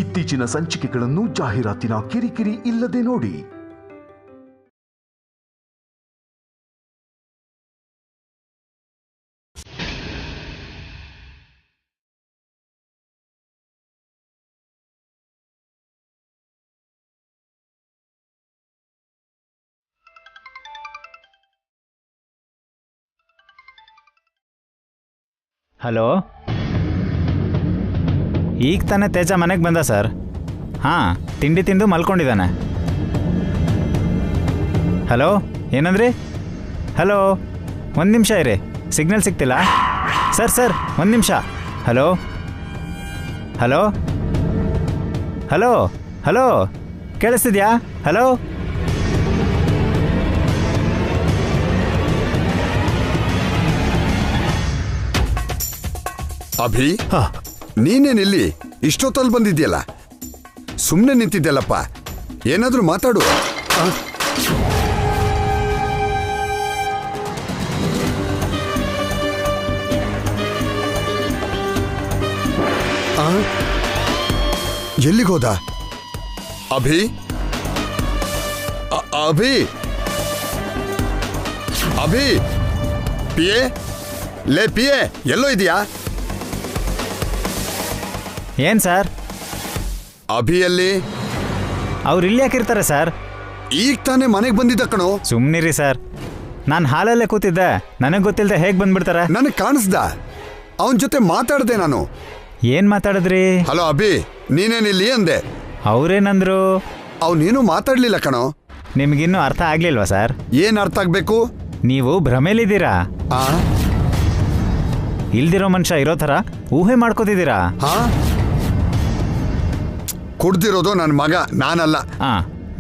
ಇತ್ತೀಚಿನ ಸಂಚಿಕೆಗಳನ್ನು ಜಾಹೀರಾತಿನ ಕಿರಿಕಿರಿ ಇಲ್ಲದೆ ನೋಡಿ. ಹಲೋ, ಈಗ ತಾನೇ ತೇಜ ಮನೆಗೆ ಬಂದ ಸರ್. ಹಾಂ, ತಿಂಡಿ ತಿಂದು ಮಲ್ಕೊಂಡಿದ್ದಾನೆ. ಹಲೋ, ಏನಂದ್ರಿ? ಹಲೋ, ಒಂದು ನಿಮಿಷ ಇರಿ, ಸಿಗ್ನಲ್ ಸಿಗ್ತಿಲ್ಲ ಸರ್. ಒಂದು ನಿಮಿಷ. ಹಲೋ ಹಲೋ ಹಲೋ ಹಲೋ ಕೇಳಿಸ್ತಿದ್ಯಾ? ಹಲೋ. ಅಭಿ, ನೀನೇನಿಲ್ಲಿ ಇಷ್ಟೊತ್ತಲ್ಲಿ ಬಂದಿದ್ಯಲ್ಲ? ಸುಮ್ಮನೆ ನಿಂತಿದ್ಯಲ್ಲಪ್ಪ, ಏನಾದ್ರೂ ಮಾತಾಡು. ಎಲ್ಲಿಗೋದ ಅಭಿ? ಅಭಿ ಅಭಿ ಪಿಯೆ, ಲೇ ಪಿಯೆ, ಎಲ್ಲೋ ಇದೆಯಾ? ಏನು ಸರ್? ಅಭಿಯಲ್ಲಿ ಅವ್ರು ಇಲ್ಲಿ ಯಾಕಿರ್ತಾರೆ ಸರ್? ಈಗ ತಾನೇ ಮನೆಗೆ ಬಂದಿದ್ದ ಕಣೋ. ಸುಮ್ಮನಿರಿ ಸರ್, ನಾನು ಹಾಲಲ್ಲೇ ಕೂತಿದ್ದೆ, ನನಗೆ ಗೊತ್ತಿಲ್ಲದೆ ಹೇಗೆ ಬಂದ್ಬಿಡ್ತಾರೆ? ನನಗೆ ಕಾಣಿಸ್ದ, ಅವನ ಜೊತೆ ಮಾತಾಡ್ದೆ ನಾನು. ಏನು ಮಾತಾಡಿದ್ರಿ? ಹಲೋ ಅಭಿ, ನೀನೇನಿಲ್ಲಿ ಅಂದೆ. ಅವ್ರೇನಂದ್ರು? ಅವನೇನು ಮಾತಾಡ್ಲಿಲ್ಲ ಕಣೋ. ನಿಮಗಿನ್ನೂ ಅರ್ಥ ಆಗ್ಲಿಲ್ವಾ ಸರ್? ಏನ್ ಅರ್ಥ ಆಗ್ಬೇಕು? ನೀವು ಭ್ರಮೇಲಿದ್ದೀರಾ. ಇಲ್ದಿರೋ ಮನುಷ್ಯ ಇರೋ ಥರ ಊಹೆ ಮಾಡ್ಕೋತಿದ್ದೀರಾ. ಕುಡ್ದಿರೋದು ನನ್ನ ಮಗ, ನಾನಲ್ಲ.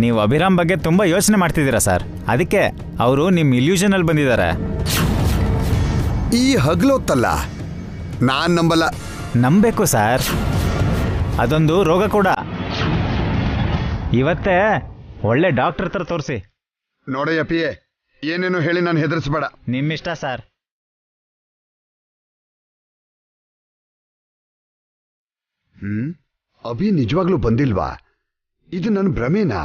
ನೀವು ಅಭಿರಾಮ್ ಬಗ್ಗೆ ತುಂಬ ಯೋಚನೆ ಮಾಡ್ತಿದ್ದೀರಾ ಸರ್, ಅದಕ್ಕೆ ಅವರು ನಿಮ್ಮ ಇಲ್ಯೂಷನಲ್ಲಿ ಬಂದಿದ್ದಾರೆ. ಈ ಹಗ್ಲೊತ್ತಲ್ಲ, ನಾನ್ ನಂಬಲ್ಲ. ನಂಬೇಕು ಸರ್, ಅದೊಂದು ರೋಗ ಕೂಡ. ಇವತ್ತೇ ಒಳ್ಳೆ ಡಾಕ್ಟರ್ ಹತ್ರ ತೋರಿಸಿ. ನೋಡಯ್ಯ ಪಿಯೆ, ಏನೇನು ಹೇಳಿ ನಾನು ಹೆದರ್ಸ್ಬೇಡ. ನಿಮ್ಮಿಷ್ಟ ಸರ್. ಅಭಿ ನಿಜವಾಗ್ಲೂ ಬಂದಿಲ್ವಾ? ಇದು ನನ್ನ ಭ್ರಮೇನಾ?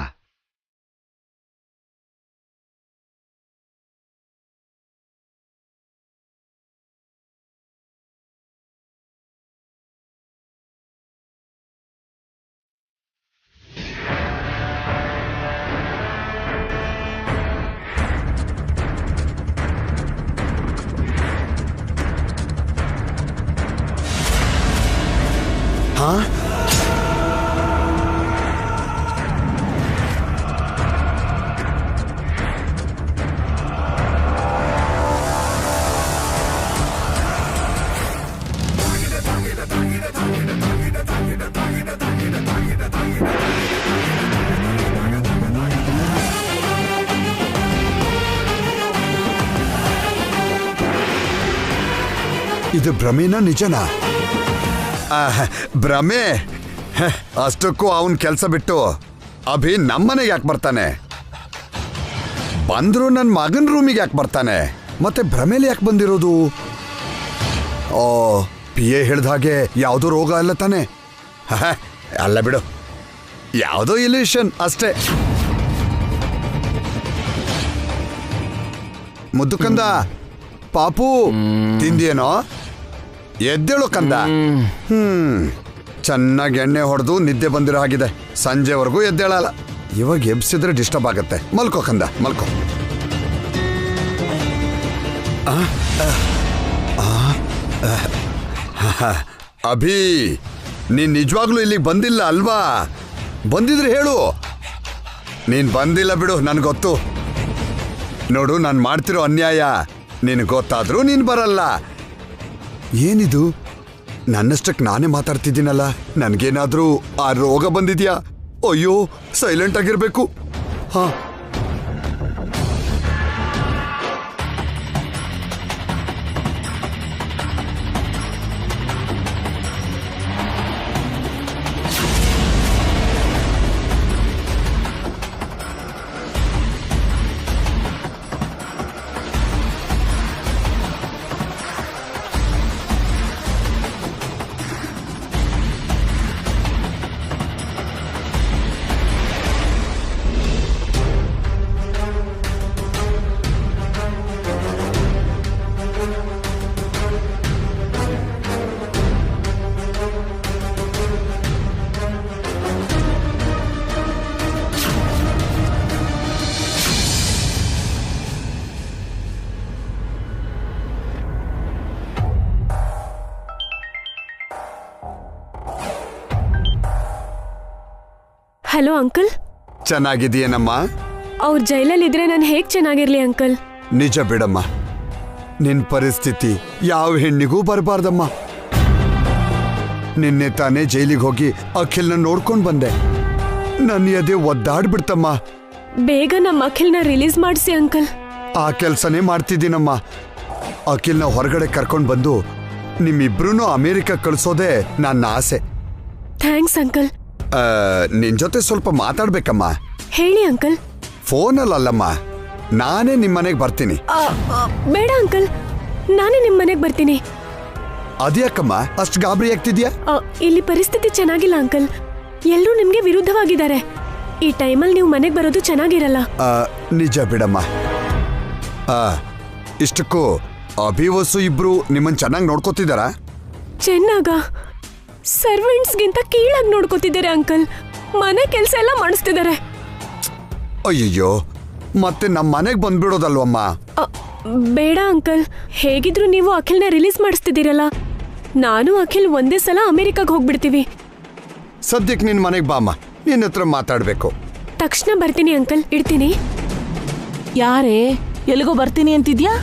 ಇದು ಭ್ರಮೇನ ನಿಜನಾ? ಭ್ರಮೆ. ಅಷ್ಟಕ್ಕೂ ಅವನ್ ಕೆಲಸ ಬಿಟ್ಟು ಅಭಿ ನಮ್ಮನೆಗೆ ಯಾಕೆ ಬರ್ತಾನೆ? ಬಂದ್ರು ನನ್ನ ಮಗನ ರೂಮಿಗೆ ಯಾಕೆ ಬರ್ತಾನೆ? ಮತ್ತೆ ಭ್ರಮೇಲಿ ಯಾಕೆ ಬಂದಿರೋದು? ಓ, ಪಿ ಎ ಹೇಳ್ದ ಹಾಗೆ ಯಾವುದೋ ರೋಗ ಅಲ್ಲ ತಾನೆ? ಅಲ್ಲ ಬಿಡು, ಯಾವುದೋ ಇಲ್ಯೂಷನ್ ಅಷ್ಟೇ. ಮುದ್ದು ಕಂದ, ಪಾಪು ತಿಂದಿಯೇನೋ? ಎದ್ದೇಳು ಕಂದ. ಚೆನ್ನಾಗಿ ಎಣ್ಣೆ ಹೊಡೆದು ನಿದ್ದೆ ಬಂದಿರೋ ಹಾಗಿದೆ. ಸಂಜೆವರೆಗೂ ಎದ್ದೇಳಲ್ಲ. ಇವಾಗ ಎಬ್ಸಿದ್ರೆ ಡಿಸ್ಟರ್ಬ್ ಆಗತ್ತೆ. ಮಲ್ಕೋ ಕಂದ, ಮಲ್ಕೋ. ಅಭಿ, ನೀನ್ ನಿಜವಾಗ್ಲೂ ಇಲ್ಲಿಗೆ ಬಂದಿಲ್ಲ ಅಲ್ವಾ? ಬಂದಿದ್ರೆ ಹೇಳು. ನೀನ್ ಬಂದಿಲ್ಲ ಬಿಡು, ನನ್ಗೆ ಗೊತ್ತು. ನೋಡು, ನಾನು ಮಾಡ್ತಿರೋ ಅನ್ಯಾಯ ನಿನಗೆ ಗೊತ್ತಾದ್ರೂ ನೀನ್ ಬರಲ್ಲ. ಏನಿದು? ನನ್ನಷ್ಟಕ್ಕೆ ನಾನೇ ಮಾತಾಡ್ತಿದ್ದೀನಲ್ಲ. ನನ್ಗೇನಾದ್ರೂ ಆ ರೋಗ ಬಂದಿದ್ಯಾ? ಅಯ್ಯೋ, ಸೈಲೆಂಟ್ ಆಗಿರ್ಬೇಕು. ಹಾ, ಹಲೋ ಅಂಕಲ್. ಚೆನ್ನಾಗಿದೆಯೇನಮ್ಮ? ಅವ್ರ ಜೈಲಲ್ಲಿದ್ರೆ ನಾನು ಹೇಗ್ ಚೆನ್ನಾಗಿರ್ಲಿ ಅಂಕಲ್? ನಿಜ ಬಿಡಮ್ಮ, ನಿನ್ ಪರಿಸ್ಥಿತಿ ಯಾವ ಹೆಣ್ಣಿಗೂ ಬರಬಾರ್ದಮ್ಮ. ನಿನ್ನೆ ತಾನೇ ಜೈಲಿಗೆ ಹೋಗಿ ಅಖಿಲ್ನ ನೋಡ್ಕೊಂಡ್ ಬಂದೆ. ನನ್ನ ಎದೆ ಒದ್ದಾಡ್ಬಿಡ್ತಮ್ಮ. ಬೇಗ ನಮ್ಮ ಅಖಿಲ್ನ ರಿಲೀಸ್ ಮಾಡಿಸಿ ಅಂಕಲ್. ಆ ಕೆಲ್ಸನೇ ಮಾಡ್ತಿದ್ದೀನಮ್ಮ. ಅಖಿಲ್ನ ಹೊರಗಡೆ ಕರ್ಕೊಂಡ್ ಬಂದು ನಿಮ್ಮಿಬ್ರು ಅಮೆರಿಕ ಕಳಿಸೋದೇ ನನ್ನ ಆಸೆ. Thanks uncle. ನಿನ್ ಜೊತೆ ಸ್ವಲ್ಪ ಮಾತಾಡ್ಬೇಕಮ್ಮ. ಹೇಳಿ ಅಂಕಲ್. ಫೋನಲ್ಲಮ್ಮ, ನಾನೇ ನಿಮ್ಮನೆಗೆ ಬರ್ತೀನಿ. ಬೇಡ ಅಂಕಲ್, ನಾನೇ ನಿಮ್ಮ ಮನೆಗೆ ಬರ್ತೀನಿ. ಅದ್ಯಾಕಮ್ಮ ಅಷ್ಟು ಗಾಬರಿ ಆಗ್ತಿದ್ಯಾ? ಇಲ್ಲಿ ಪರಿಸ್ಥಿತಿ ಚೆನ್ನಾಗಿಲ್ಲ ಅಂಕಲ್. ಎಲ್ಲರೂ ನಿಮ್ಗೆ ವಿರುದ್ಧವಾಗಿದ್ದಾರೆ. ಈ ಟೈಮಲ್ಲಿ ನೀವು ಮನೆಗೆ ಬರೋದು ಚೆನ್ನಾಗಿರಲ್ಲ. ನಿಜ ಬಿಡಮ್ಮ. ಇಷ್ಟಕ್ಕೂ ಅಭಿವಸು ಇಬ್ರು ನಿಮ್ಮನ್ ಚೆನ್ನಾಗಿ ನೋಡ್ಕೋತಿದಾರ? ಚೆನ್ನಾಗ ಸರ್ವೆಂಟ್ಸ್ಗಿಂತ ಕೀಳಾಗಿ ನೋಡ್ಕೋತಿದ್ದಾರೆ ಅಂಕಲ್. ಮನೆ ಕೆಲಸ ಎಲ್ಲ ಮಾಡಿಸ್ತಿದ್ದಾರೆ. ಅಯ್ಯಯ್ಯೋ, ಮತ್ತೆ ನಮ್ಮ ಮನೆಗೆ ಬಂದ್ಬಿಡೋದಲ್ವಮ್ಮ? ಬೇಡ ಅಂಕಲ್, ಹೇಗಿದ್ರು ನೀವು ಅಖಿಲ್ನ ರಿಲೀಸ್ ಮಾಡಿಸ್ತಿದ್ದೀರಲ್ಲ. ನಾನು ಅಖಿಲ್ ಒಂದೇ ಸಲ ಅಮೆರಿಕಾಗ್ ಹೋಗ್ಬಿಡ್ತೀವಿ. ಸದ್ಯಕ್ಕೆ ನಿನ್ ಮನೆಗೆ ಬಾಮ್ಮ, ನಿನ್ನ ಹತ್ರ ಮಾತಾಡ್ಬೇಕು. ತಕ್ಷಣ ಬರ್ತೀನಿ ಅಂಕಲ್, ಇಡ್ತೀನಿ. ಯಾರೇ ಎಲ್ಲಿಗೋ ಬರ್ತೀನಿ ಅಂತಿದ್ಯಾ?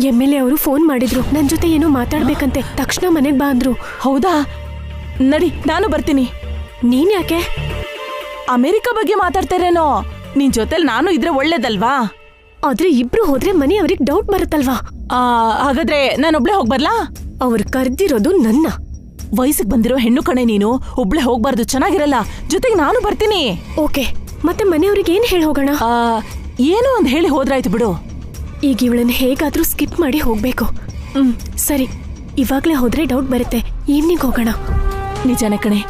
MLA ಅವರು ಫೋನ್ ಮಾಡಿದ್ರು, ನನ್ ಜೊತೆ ಏನೋ ಮಾತಾಡ್ಬೇಕಂತೆ. ತಕ್ಷಣ ಮನೆಗ್ ಬಾ ಅಂದ್ರು. ಹೌದಾ, ನಡಿ ನಾನು ಬರ್ತೀನಿ. ನೀನ್ ಯಾಕೆ? ಅಮೆರಿಕ ಬಗ್ಗೆ ಮಾತಾಡ್ತಾರೇನೋ. ನಿನ್ ಜೊತೆಲ್ ನಾನು ಇದ್ರೆ ಒಳ್ಳೇದಲ್ವಾ? ಆದ್ರೆ ಇಬ್ರು ಹೋದ್ರೆ ಮನೆಯವ್ರಿಗೆ ಡೌಟ್ ಬರುತ್ತಲ್ವಾ? ಹಾಗಾದ್ರೆ ನಾನೊಬ್ಳೆ ಹೋಗ್ಬರ್ಲಾ? ಅವ್ರು ಕರ್ದಿರೋದು ನನ್ನ. ವಯಸ್ಸಿಗೆ ಬಂದಿರೋ ಹೆಣ್ಣು ಕಣೆ ನೀನು. ಒಬ್ಳೆ ಹೋಗ್ಬಾರ್ದು, ಚೆನ್ನಾಗಿರಲ್ಲ. ಜೊತೆಗೆ ನಾನು ಬರ್ತೀನಿ. ಓಕೆ, ಮತ್ತೆ ಮನೆಯವ್ರಿಗೆ ಏನ್ ಹೇಳಿ ಹೋಗೋಣ? ಏನೋ ಒಂದ್ ಹೇಳಿ ಹೋದ್ರಾಯ್ತು ಬಿಡು. ಈಗ ಇವಳನ್ನ ಹೇಗಾದ್ರೂ ಸ್ಕಿಪ್ ಮಾಡಿ ಹೋಗ್ಬೇಕು. ಸರಿ, ಇವಾಗ್ಲೇ ಹೋದ್ರೆ ಡೌಟ್ ಬರುತ್ತೆ. ಈವ್ನಿಂಗ್ ಹೋಗೋಣ. ನಿಜಾನೆ ಕಣೆ.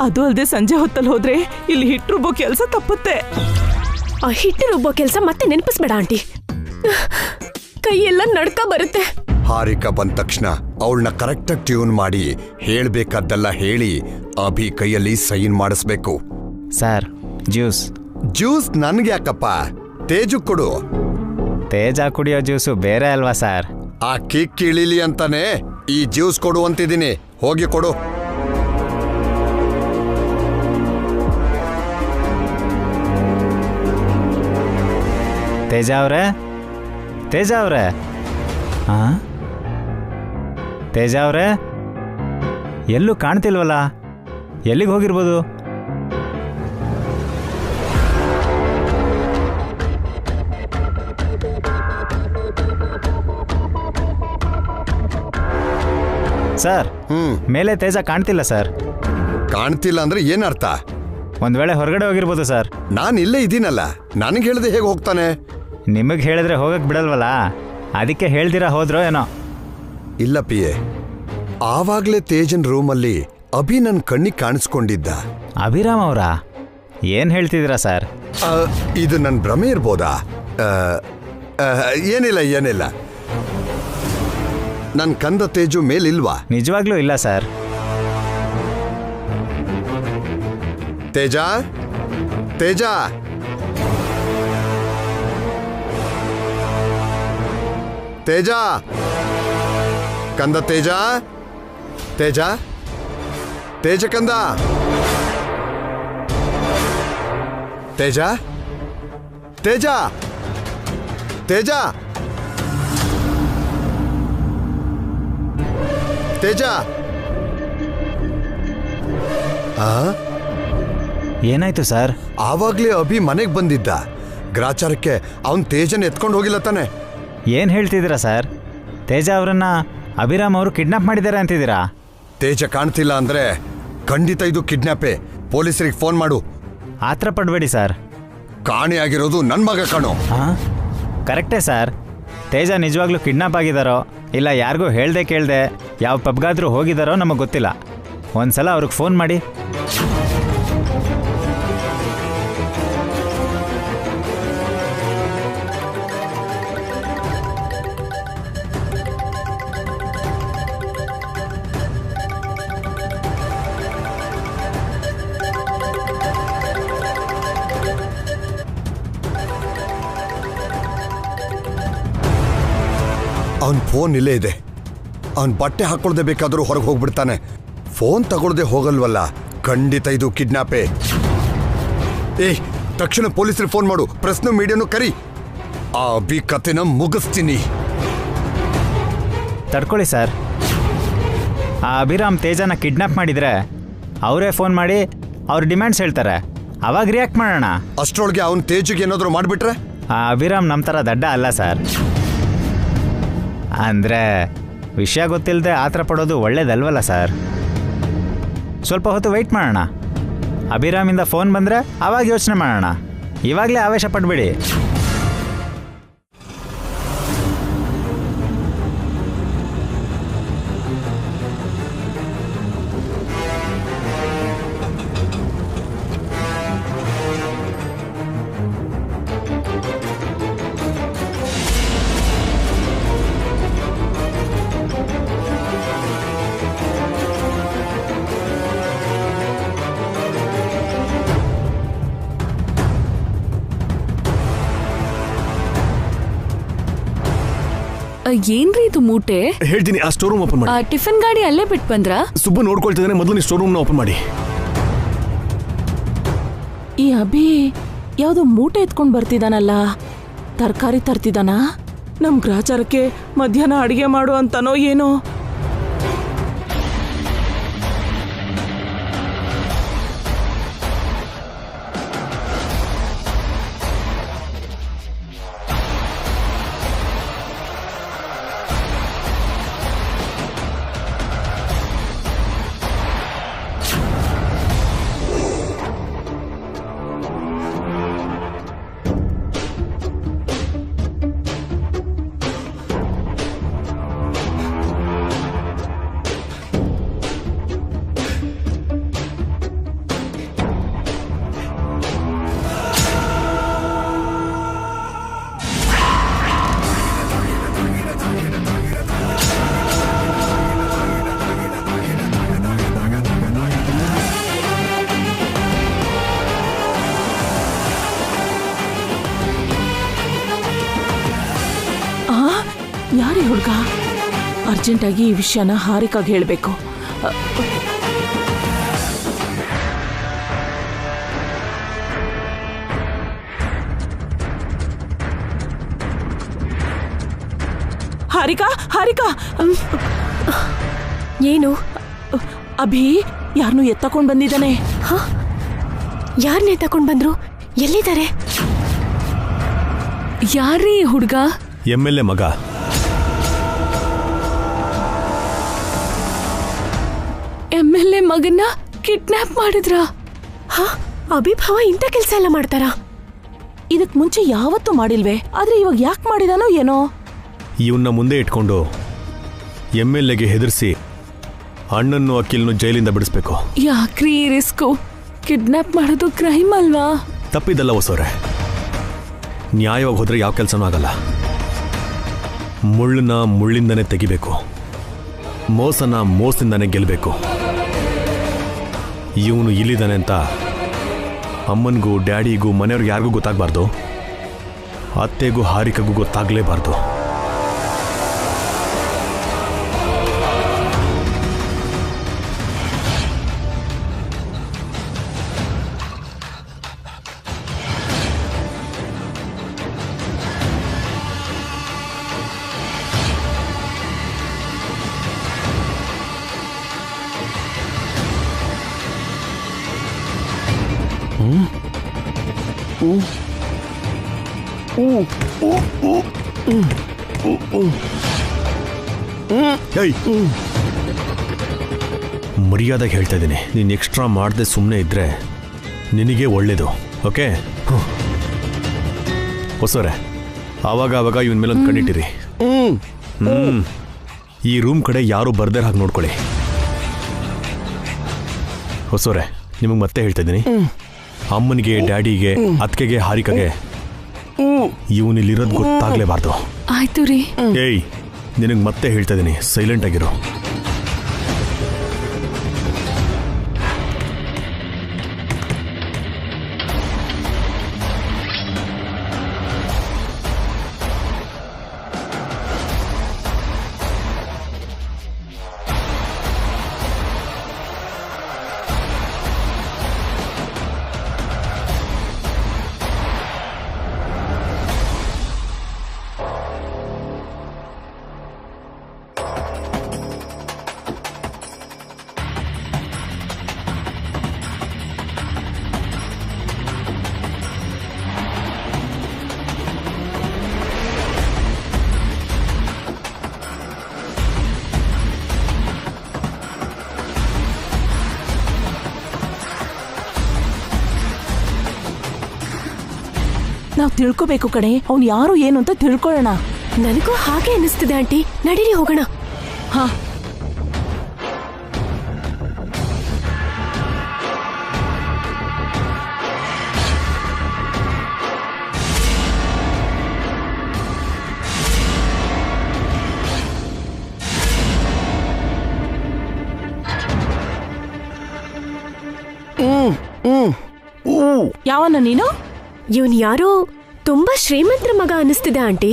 ಅದು ಅಲ್ದೆ ಸಂಜೆ ಹೊತ್ತಲ್ಲಿ ಹೋದ್ರೆ ಇಲ್ಲಿ ಹಿಟ್ಟು ರುಬ್ಬೋ ಕೆಲ್ಸ ತಪ್ಪುತ್ತೆ. ಆ ಹಿಟ್ಟು ರುಬ್ಬೋ ಕೆಲ್ಸ ಮತ್ತೆ ನೆನಪಿಸ್ಬೇಡ ಆಂಟಿ. ಕೈಯೆಲ್ಲ ನಡ್ಕ ಬರುತ್ತೆ. ಹಾರಿಕಾ ಬಂದ ತಕ್ಷಣ ಅವಳನ್ನ ಕರೆಕ್ಟಾಗಿ ಟ್ಯೂನ್ ಮಾಡಿ ಹೇಳ್ಬೇಕಾದ್ದೆಲ್ಲ ಹೇಳಿ ಅಭಿ ಕೈಯಲ್ಲಿ ಸೈನ್ ಮಾಡಿಸ್ಬೇಕು. Sir, juice. ಜ್ಯೂಸ್ ನನ್ಗೆ ಯಾಕಪ್ಪ, ತೇಜು ಕೊಡು. ತೇಜ ಕುಡಿಯೋ ಜ್ಯೂಸು ಬೇರೆ ಅಲ್ವಾ ಸರ್? ಆ ಕಿಕ್ ಇಳಿಲಿ ಅಂತಾನೆ ಈ ಜ್ಯೂಸ್ ಕೊಡು ಅಂತಿದ್ದೀನಿ. ಹೋಗಿ ಕೊಡು. ತೇಜ ಅವ್ರೆ, ತೇಜ ಅವ್ರೆ, ಹಾ, ತೇಜ ಅವ್ರೆ, ಎಲ್ಲೂ ಕಾಣ್ತಿಲ್ವಲ್ಲ? ಎಲ್ಲಿಗೆ ಹೋಗಿರ್ಬೋದು? ಸರ್, ಮೇಲೆ ತೇಜ ಕಾಣ್ತಿಲ್ಲ ಸರ್. ಕಾಣ್ತಿಲ್ಲ ಅಂದ್ರೆ ಏನರ್ಥ? ಒಂದ್ ವೇಳೆ ಹೊರಗಡೆ ಹೋಗಿರ್ಬೋದು ಸರ್. ನಾನು ಇಲ್ಲೇ ಇದ್ದೀನಲ್ಲ, ನನಗೆ ಹೇಳ್ದೆ ಹೇಗೆ ಹೋಗ್ತಾನೆ? ನಿಮಗೆ ಹೇಳಿದ್ರೆ ಹೋಗಕ್ ಬಿಡಲ್ವಲ್ಲ, ಅದಕ್ಕೆ ಹೇಳ್ದಿರಾ ಹೋದ್ರೋ ಏನೋ. ಇಲ್ಲ ಪಿಯೆ, ಆವಾಗ್ಲೇ ತೇಜನ್ ರೂಮಲ್ಲಿ ಅಭಿ ನನ್ನ ಕಣ್ಣಿಗೆ ಕಾಣಿಸ್ಕೊಂಡಿದ್ದ. ಅಭಿರಾಮ್ ಅವರ ಏನ್ ಹೇಳ್ತಿದ್ದೀರಾ ಸರ್? ಇದು ನನ್ನ ಭ್ರಮೆ ಇರ್ಬೋದಾ? ಏನಿಲ್ಲ ಏನಿಲ್ಲ. ನನ್ನ ಕಂದ ತೇಜು ಮೇಲಿಲ್ವಾ? ನಿಜವಾಗ್ಲೂ ಇಲ್ಲ ಸರ್. ತೇಜ, ತೇಜ, ತೇಜ, ಕಂದ ತೇಜ, ತೇಜ, ತೇಜ ಕಂದ, ತೇಜ, ತೇಜ, ತೇಜ, ತೇಜ. ಏನಾಯ್ತು ಸರ್? ಆವಾಗ್ಲೇ ಅಭಿ ಮನೆಗೆ ಬಂದಿದ್ದ. ಗ್ರಾಚಾರಕ್ಕೆ ಅವನ್ ತೇಜನ್ ಎತ್ಕೊಂಡು ಹೋಗಿಲ್ಲ ತಾನೆ? ಏನ್ ಹೇಳ್ತಿದ್ದೀರಾ ಸರ್? ತೇಜ ಅವರನ್ನ ಅಭಿರಾಮ್ ಅವರು ಕಿಡ್ನಾಪ್ ಮಾಡಿದ್ದಾರೆ ಅಂತಿದ್ದೀರಾ? ತೇಜ ಕಾಣ್ತಿಲ್ಲ ಅಂದ್ರೆ ಖಂಡಿತ ಇದು ಕಿಡ್ನಾಪೇ. ಪೊಲೀಸರಿಗೆ ಫೋನ್ ಮಾಡು. ಆತರ ಪಡ್ಬೇಡಿ ಸರ್. ಕಾಣೆಯಾಗಿರೋದು ನನ್ ಮಗ ಕಾಣೋ. ಕರೆಕ್ಟೇ ಸರ್. ತೇಜ ನಿಜವಾಗ್ಲೂ ಕಿಡ್ನಾಪ್ ಆಗಿದ್ದಾರೋ ಇಲ್ಲ ಯಾರಿಗೂ ಹೇಳ್ದೆ ಕೇಳ್ದೆ ಯಾವ ಪಬ್ಗಾದ್ರೂ ಹೋಗಿದ್ದಾರೋ ನಮಗೆ ಗೊತ್ತಿಲ್ಲ. ಒಂದ್ಸಲ ಅವ್ರಿಗೆ ಫೋನ್ ಮಾಡಿ. ಅವನ್ ಫೋನ್ ಇಲ್ಲೇ ಇದೆ. ಅವನ್ ಬಟ್ಟೆ ಹಾಕೊಳ್ದೆ ಬೇಕಾದ್ರೂ ಹೊರಗೆ ಹೋಗ್ಬಿಡ್ತಾನೆ. ಫೋನ್ ತಗೊಳ್ದೆ ಹೋಗಲ್ವಲ್ಲ, ಖಂಡಿತ ಇದು ಕಿಡ್ನಾಪೇ. ತಕ್ಷಣ ಪೊಲೀಸರಿಗೆ ಫೋನ್ ಮಾಡು, ಪ್ರೆಸ್ನು ಮೀಡಿಯಾನು ಕರಿ. ಆ ಅಭಿ ಕತೆನ ಮುಗಿಸ್ತೀನಿ. ತಡ್ಕೊಳ್ಳಿ ಸರ್. ಆ ಅಭಿರಾಮ್ ತೇಜನ ಕಿಡ್ನಾಪ್ ಮಾಡಿದರೆ ಅವರೇ ಫೋನ್ ಮಾಡಿ ಅವ್ರ ಡಿಮ್ಯಾಂಡ್ಸ್ ಹೇಳ್ತಾರೆ, ಅವಾಗ ರಿಯಾಕ್ಟ್ ಮಾಡೋಣ. ಅಷ್ಟರೊಳಗೆ ಅವನು ತೇಜಿಗೆ ಏನಾದರೂ ಮಾಡಿಬಿಟ್ರೆ? ಆ ಅಭಿರಾಮ್ ನಮ್ಮ ಥರ ದಡ್ಡ ಅಲ್ಲ ಸರ್. ಅಂದರೆ ವಿಷಯ ಗೊತ್ತಿಲ್ಲದೆ ಆತರ ಪಡೋದು ಒಳ್ಳೇದಲ್ವಲ್ಲ ಸರ್. ಸ್ವಲ್ಪ ಹೊತ್ತು ವೆಯ್ಟ್ ಮಾಡೋಣ. ಅಭಿರಾಮಿಂದ ಫೋನ್ ಬಂದರೆ ಆವಾಗ ಯೋಚನೆ ಮಾಡೋಣ. ಇವಾಗಲೇ ಆವೇಶ ಪಡಬೇಡಿ. ಏನ್ರಿ ಇದು ಮೂಟೆ? ಹೇಳ್ತೀನಿ, ಆ ಸ್ಟೋರ್ ರೂಮ್ ಓಪನ್ ಮಾಡಿ. ಟಿಫಿನ್ ಗಾಡಿ ಅಲ್ಲೇ ಬಿಟ್ಟು ಬಂದ್ರ? ಸುಬ್ಬ ನೋಡ್ಕೊಳ್ತಿದ್ದಾನೆ, ಮೊದಲು ನೀವು ಸ್ಟೋರ್ ರೂಮ್ ನ ಓಪನ್ ಮಾಡಿ. ಈ ಅಭಿ ಯಾವ್ದೋ ಮೂಟೆ ಎತ್ಕೊಂಡ್ ಬರ್ತಿದಾನಲ್ಲ, ತರಕಾರಿ ತರ್ತಿದಾನ? ನಮ್ ಗ್ರಾಚಾರಕ್ಕೆ ಮಧ್ಯಾಹ್ನ ಅಡಿಗೆ ಮಾಡು ಅಂತಾನೋ ಏನೋ. ಯಾರೇ ಹುಡುಗ? ಅರ್ಜೆಂಟಾಗಿ ಈ ವಿಷಯನ ಹಾರಿಕಾಗಿ ಹೇಳಬೇಕು. ಹಾರಿಕಾ, ಹಾರಿಕಾ, ಏನು? ಅಭಿ ಯಾರನ್ನೂ ಎತ್ತಕೊಂಡ್ ಬಂದಿದ್ದಾನೆ. ಯಾರನ್ನ ಎತ್ತಕೊಂಡ್ ಬಂದ್ರು? ಎಲ್ಲಿದ್ದಾರೆ? ಯಾರೀ ಹುಡುಗ? MLA ಮಗ. MLA ಮಗನ್ನ ಕಿಡ್ನಾಪ್ ಮಾಡಿದ್ರ? ಅಭಿಭಾವ ಇಂಥ ಕೆಲಸ ಎಲ್ಲ ಮಾಡ್ತಾರಾ? ಇದಕ್ ಮುಂಚೆ ಯಾವತ್ತೂ ಮಾಡಿಲ್ವೇ, ಆದ್ರೆ ಇವಾಗ ಯಾಕೆ ಮಾಡಿದಾನೋ ಏನೋ. ಇವನ್ನ ಮುಂದೆ ಇಟ್ಕೊಂಡು MLAಗೆ ಹೆದರ್ಸಿ ಅಣ್ಣನ್ನು ಅಖಿಲ್ನು ಜೈಲಿಂದ ಬಿಡಿಸ್ಬೇಕು. ಯಾಕ್ರಿ ರಿಸ್ಕು? ಕಿಡ್ನಾಪ್ ಮಾಡೋದು ಕ್ರೈಮ್ ಅಲ್ವಾ? ತಪ್ಪಿದ್ದಲ್ಲ ಹೊಸವ್ರೆ. ನ್ಯಾಯವಾಗಿ ಹೋದ್ರೆ ಯಾವ ಕೆಲಸನೂ ಆಗಲ್ಲ. ಮುಳ್ಳನ್ನ ಮುಳ್ಳಿಂದನೇ ತೆಗಿಬೇಕು, ಮೋಸನ ಮೋಸದಿಂದಾನೇ ಗೆಲ್ಲಬೇಕು. ಇವನು ಇಲ್ಲಿದ್ದಾನೆ ಅಂತ ಅಮ್ಮನಿಗೂ ಡ್ಯಾಡಿಗೂ ಮನೆಯವ್ರಿಗೆ ಯಾರಿಗೂ ಗೊತ್ತಾಗಬಾರ್ದು. ಅತ್ತೆಗೂ ಹಾರಿಕಗೂ ಗೊತ್ತಾಗಲೇಬಾರ್ದು. ಮರ್ಯಾದೆಗೆ ಹೇಳ್ತಾ ಇದ್ದೀನಿ, ನೀನು ಎಕ್ಸ್ಟ್ರಾ ಮಾಡದೆ ಸುಮ್ಮನೆ ಇದ್ರೆ ನಿನಗೆ ಒಳ್ಳೇದು. ಓಕೆ ಹೊಸವ್ರೆ, ಆವಾಗ ಇವನ ಮೇಲೊಂದು ಕಣ್ಣಿಟ್ಟಿರಿ. ಈ ರೂಮ್ ಕಡೆ ಯಾರು ಬರ್ದೇ ಹಾಗೆ ನೋಡ್ಕೊಳ್ಳಿ. ಹೊಸವ್ರೆ, ನಿಮಗೆ ಮತ್ತೆ ಹೇಳ್ತಾ ಇದ್ದೀನಿ, ಅಮ್ಮನಿಗೆ ಡ್ಯಾಡಿಗೆ ಅತ್ತಿಗೆಗೆ ಹಾರಿಕಗೆ ಇವನಿಲ್ಲಿರೋದು ಗೊತ್ತಾಗ್ಲೇಬಾರ್ದು. ಆಯ್ತು ರೀ. ಏಯ್, ನಿನಗೆ ಮತ್ತೆ ಹೇಳ್ತಾ ಇದ್ದೀನಿ, ಸೈಲೆಂಟ್ ಆಗಿರೋ. ನಾವ್ ತಿಳ್ಕೊಬೇಕು ಕಣೆ, ಅವ್ನ್ ಯಾರು ಏನು ಅಂತ ತಿಳ್ಕೊಳ್ಳೋಣ. ನನಗೂ ಹಾಗೆ ಅನಿಸ್ತಿದೆ ಆಂಟಿ. ನಡೀರಿ ಹೋಗೋಣ. ಹಾ, ಯಾವನ್ನ ನೀನು? ಇವನ್ ಯಾರೋ ತುಂಬಾ ಶ್ರೀಮಂತರ ಮಗ ಅನಿಸ್ತಿದೆ ಆಂಟಿ.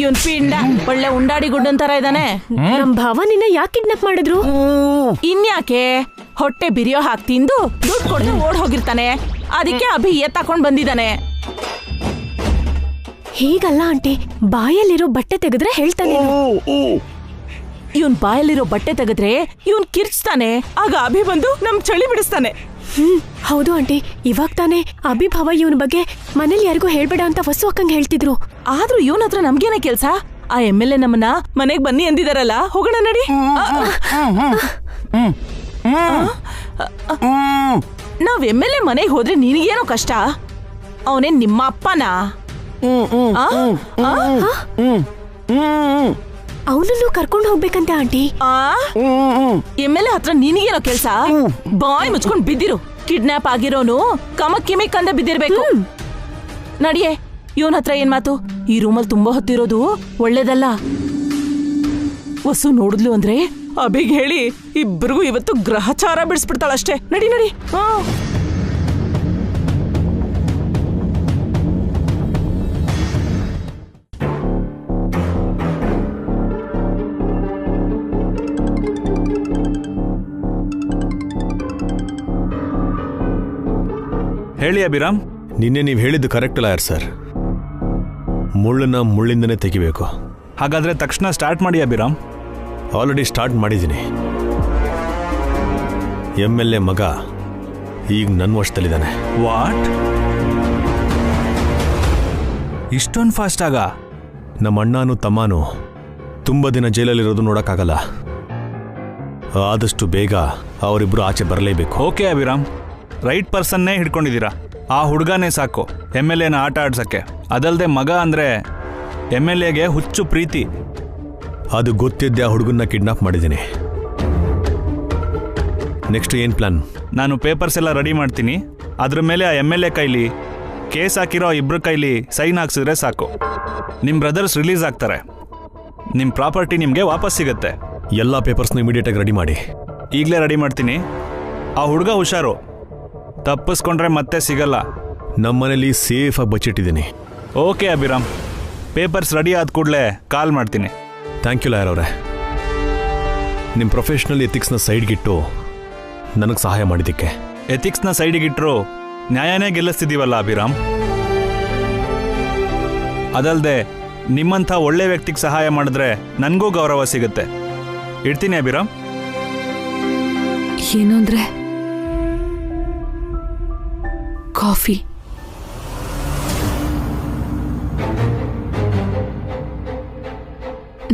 ಇವನ್ ಪಿಂಡ ಒಳ್ಳೆ ಉಂಡಾಡಿ ಗುಡ್ಡನ್ ತರ ಇದ್ದಾನೆ. ನಮ್ ಭಾವ ನಿನ್ನ ಯಾಕೆ ಕಿಡ್ನಾಪ್ ಮಾಡಿದ್ರು? ಇನ್ಯಾಕೆ? ಹೊಟ್ಟೆ ಬಿರಿಯೋ ಹಾಕಿ ತಿಂದು ದುಡ್ಡು ಕೊಡದೆ ಓಡ್ ಹೋಗಿರ್ತಾನೆ. ಅದಕ್ಕೆ ಅಭಿ ಎತ್ತಾಕೊಂಡ್ ಬಂದಿದ್ದಾನೆ. ಹೀಗಲ್ಲ ಆಂಟಿ, ಬಾಯಲ್ಲಿರೋ ಬಟ್ಟೆ ತೆಗೆದ್ರೆ ಹೇಳ್ತಾನೆ. ಇವನ್ ಬಾಯಲ್ಲಿರೋ ಬಟ್ಟೆ ತೆಗೆದ್ರೆ ಇವನ್ ಕಿರ್ಚ್ತಾನೆ. ಆಗ ಅಭಿ ಬಂದು ನಮ್ ಚಳಿ ಬಿಡಿಸ್ತಾನೆ. ಹೌದು ಆಂಟಿ, ಇವಾಗ ತಾನೇ ಅಭಿಭವ ಇವನ್ ಬಗ್ಗೆ ಮನೇಲಿ ಯಾರಿಗೂ ಹೇಳ್ಬೇಡ ಅಂತ ವಸು ಅಕ್ಕಂಗ್ ಹೇಳ್ತಿದ್ರು. ಆದ್ರೂ ಇವನ್ ಹತ್ರ ನಮ್ಗೇನೆ ಕೆಲ್ಸ? ಆ MLA ನಮ್ಮನ್ನ ಮನೆಗ್ ಬನ್ನಿ ಅಂದಿದಾರಲ್ಲ, ಹೋಗೋಣ ನಡಿ. ನಾವ್ MLA ಮನೆಗ್ ಹೋದ್ರೆ ನಿನಗೇನೋ ಕಷ್ಟ? ಅವನೇನ್ ನಿಮ್ಮ ಅಪ್ಪನಾ? ಅವನನ್ನು ಕರ್ಕೊಂಡು ಹೋಗ್ಬೇಕಂತೆ ಆಂಟಿ. MLA ಹತ್ರ ನಿನಗೇನೋ ಕೆಲ್ಸ? ಬಾಯ್ ಮುಚ್ಕೊಂಡ್ ಬಿದ್ದಿರು. ಕಿಡ್ನಾಪ್ ಆಗಿರೋನು ಕಮಕ್ ಕಿಮಿಕ್ ಅಂದೆ ಬಿದ್ದಿರ್ಬೇಕು. ನಡಿಯೇ, ಇವನ್ ಹತ್ರ ಏನ್ ಮಾತು? ಈ ರೂಮಲ್ಲಿ ತುಂಬಾ ಹೊತ್ತಿರೋದು ಒಳ್ಳೇದಲ್ಲ. ವಸು ನೋಡಿದ್ಲು ಅಂದ್ರೆ ಅಭಿಗ್ ಹೇಳಿ ಇಬ್ಬರಿಗೂ ಇವತ್ತು ಗ್ರಹಚಾರ ಬಿಡಿಸ್ಬಿಡ್ತಾಳಷ್ಟೇ. ನಡಿ ನಡಿ. ಹೇಳಿ ಅಭಿರಾಮ್. ನಿನ್ನೆ ನೀವು ಹೇಳಿದ್ದು ಕರೆಕ್ಟ್ ಅಲ್ಲ ಯಾರು ಸರ್? ಮುಳ್ಳನ್ನ ಮುಳ್ಳಿಂದನೇ ತೆಗಿಬೇಕು. ಹಾಗಾದ್ರೆ ತಕ್ಷಣ ಸ್ಟಾರ್ಟ್ ಮಾಡಿ ಅಭಿರಾಮ್. ಆಲ್ರೆಡಿ ಸ್ಟಾರ್ಟ್ ಮಾಡಿದ್ದೀನಿ. MLA ಮಗ ಈಗ ನನ್ನ ವಶದಲ್ಲಿದ್ದಾನೆ. ವಾಟ್? ಇಷ್ಟೊಂದು ಫಾಸ್ಟ್ ಆಗ? ನಮ್ಮ ಅಣ್ಣನೂ ತಮ್ಮನೂ ತುಂಬ ದಿನ ಜೈಲಲ್ಲಿರೋದು ನೋಡೋಕ್ಕಾಗಲ್ಲ. ಆದಷ್ಟು ಬೇಗ ಅವರಿಬ್ರು ಆಚೆ ಬರಲೇಬೇಕು. ಓಕೆ ಅಭಿರಾಮ್, ರೈಟ್ ಪರ್ಸನ್ನೇ ಹಿಡ್ಕೊಂಡಿದ್ದೀರಾ. ಆ ಹುಡುಗನೇ ಸಾಕು MLAನ ಆಟ ಆಡ್ಸಕ್ಕೆ. ಅದಲ್ಲದೆ ಮಗ ಅಂದರೆ MLAಗೆ ಹುಚ್ಚು ಪ್ರೀತಿ. ಅದು ಗೊತ್ತಿದ್ದೆ ಆ ಹುಡುಗನ್ನ ಕಿಡ್ನಾಪ್ ಮಾಡಿದ್ದೀನಿ. ನೆಕ್ಸ್ಟ್ ಏನು ಪ್ಲಾನ್? ನಾನು ಪೇಪರ್ಸ್ ಎಲ್ಲ ರೆಡಿ ಮಾಡ್ತೀನಿ. ಅದ್ರ ಮೇಲೆ ಆ MLA ಕೈಲಿ ಕೇಸ್ ಹಾಕಿರೋ ಇಬ್ಬರ ಕೈಲಿ ಸೈನ್ ಹಾಕ್ಸಿದ್ರೆ ಸಾಕು. ನಿಮ್ಮ ಬ್ರದರ್ಸ್ ರಿಲೀಸ್ ಆಗ್ತಾರೆ. ನಿಮ್ಮ ಪ್ರಾಪರ್ಟಿ ನಿಮಗೆ ವಾಪಸ್ ಸಿಗುತ್ತೆ. ಎಲ್ಲ ಪೇಪರ್ಸ್ನ ಇಮಿಡಿಯೇಟಾಗಿ ರೆಡಿ ಮಾಡಿ. ಈಗಲೇ ರೆಡಿ ಮಾಡ್ತೀನಿ. ಆ ಹುಡುಗ ಹುಷಾರು, ತಪ್ಪಿಸ್ಕೊಂಡ್ರೆ ಮತ್ತೆ ಸಿಗಲ್ಲ. ನಮ್ಮನೇಲಿ ಸೇಫಾಗಿ ಬಚ್ಚಿಟ್ಟಿದ್ದೀನಿ. ಓಕೆ ಅಭಿರಾಮ್, ಪೇಪರ್ಸ್ ರೆಡಿ ಆದ ಕೂಡಲೇ ಕಾಲ್ ಮಾಡ್ತೀನಿ. ಥ್ಯಾಂಕ್ ಯು ಲಾಯರ್ ಅವರೇ. ನಿಮ್ಮ ಪ್ರೊಫೆಷ್ನಲ್ ಎಥಿಕ್ಸ್ನ ಸೈಡ್ಗಿಟ್ಟು ನನಗೆ ಸಹಾಯ ಮಾಡಿದ್ದಕ್ಕೆ. ಎಥಿಕ್ಸ್ನ ಸೈಡಿಗಿಟ್ಟರು ನ್ಯಾಯನೇ ಗೆಲ್ಲಿಸ್ತಿದ್ದೀವಲ್ಲ ಅಭಿರಾಮ್. ಅದಲ್ಲದೆ ನಿಮ್ಮಂಥ ಒಳ್ಳೆ ವ್ಯಕ್ತಿಗೆ ಸಹಾಯ ಮಾಡಿದ್ರೆ ನನಗೂ ಗೌರವ ಸಿಗುತ್ತೆ. ಇಡ್ತೀನಿ ಅಭಿರಾಮ್. ಏನು ಅಂದ್ರೆ ಕಾಫಿ.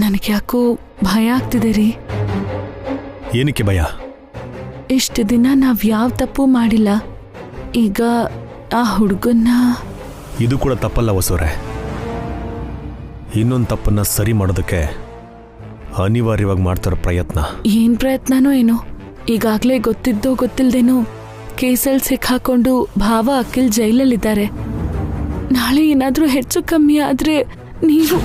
ನನಗೆ ಯಾಕೋ ಭಯ ಆಗ್ತಿದೆ ರೀ. ಏನಕ್ಕೆ ಭಯ? ಇಷ್ಟು ದಿನ ನಾವ್ ಯಾವ ತಪ್ಪು ಮಾಡಿಲ್ಲ. ಈಗ ಆ ಹುಡುಗನ್ನ... ಇದು ಕೂಡ ತಪ್ಪಲ್ಲ ವಸೂರೆ. ಇನ್ನೊಂದು ತಪ್ಪನ್ನ ಸರಿ ಮಾಡೋದಕ್ಕೆ ಅನಿವಾರ್ಯವಾಗಿ ಮಾಡ್ತಾರೋ ಪ್ರಯತ್ನ. ಏನ್ ಪ್ರಯತ್ನನೋ ಏನೋ. ಈಗಾಗ್ಲೇ ಗೊತ್ತಿದ್ದೋ ಗೊತ್ತಿಲ್ದೇನೋ ಕೇಸಲ್ಲಿ ಸಿಕ್ಕಾಕೊಂಡು ಭಾವ ಅಖಿಲ್ ಜೈಲಲ್ಲಿದ್ದಾರೆ. ನಾಳೆ ಏನಾದ್ರೂ ಹೆಚ್ಚು ಕಮ್ಮಿ ಆದ್ರೆ ನೀವು...